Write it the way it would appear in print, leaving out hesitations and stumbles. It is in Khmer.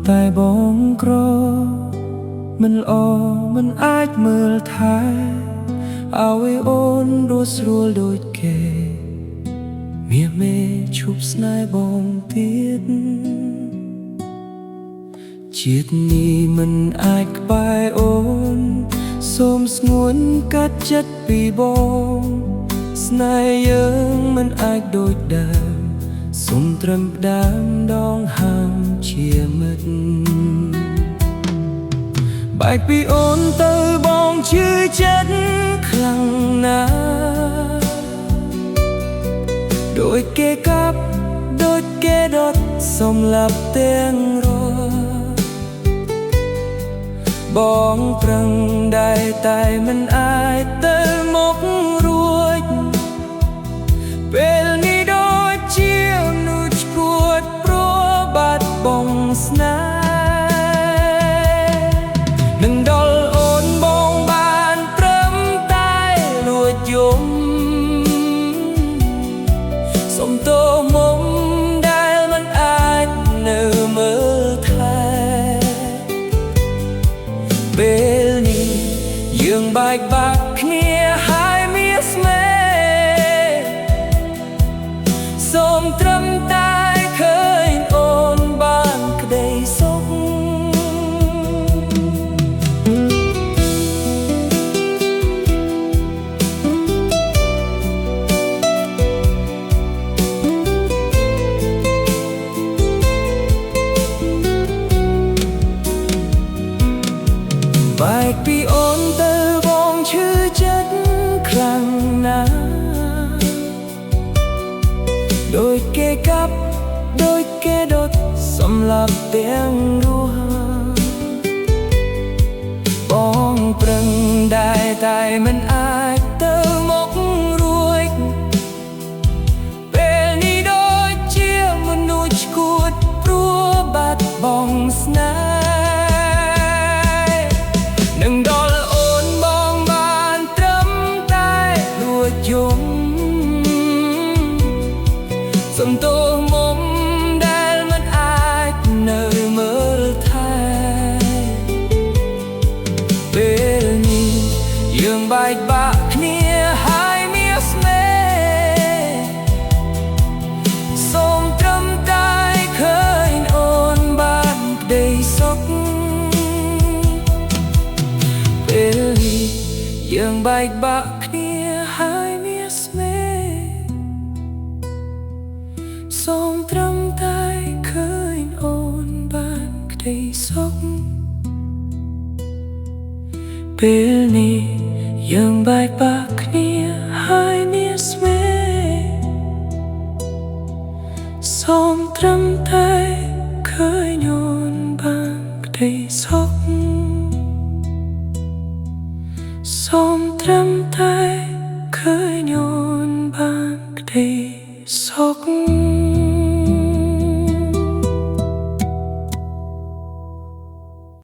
តែបងក្រមិនល្អមិនអាចមើលថែឲ្យអូនរស់ស្រួលដូចគេមាសមេឈប់ស្នេហ៍បងទៀតជាតិនេះមិនអាចក្បែរអូនសូមស្ងួនកាត់ចិត្តពីបងស្នេហ៍យើងមិនអាចដូចដើមសូមត្រឹមផ្ដើមដងហើមជាមិត្តបែកពីអូនទៅបងឈឺចិត្តខ្លាំងណាស់ដូចគេកាប់ដូចគេដុតសម្លាប់ទាំងរស់បងប្រឹងដែរតែមិនអាចទៅមុខរួចពេលនេះដូចជាមនុស្សឈួតព្រោះបាត់បង់ស្នេហ៍នឹងដល់អូនបងបានត្រឹមតែលួចយំសុំទោសមុំដែលមិនអាចនៅមើលថែពេលនេះយើងបែកបាក់គ្នាហើយមានស្នេហ៍សូមត្រឹមតែឃើញអូនបានក្តីសុខបែកពីអូនទៅបងឈឺចិត្តខ្លាំងណាស់ដូចគេកាប់ដូចគេដុតសម្លាប់ទាំងរស់បងប្រឹងដែរតែមិនអាចទៅមុខរួចពេលនេះដូចជាមនុស្សឈួតព្រោះបាត់បង់ស្នេហ៍នឹងដល់អូនបងបានត្រឹមតែលួចយំសុំទោសមុំដែលមិនអាចនៅមើលថែពេលនេះយើងបែកបាក់គ្នាហើយមានស្នេហ៍សូមត្រឹមតែឃើញអូនបានក្តីសុខពេលនេះយើងបែកបាក់គ្នាហើយមានស្នេហ៍សូមត្រឹមតែឃើញអូនបានក្តីសុខពេលនេះយើងបែកបាក់គ្នាហើយមានស្នេហ៍សូមត្រឹម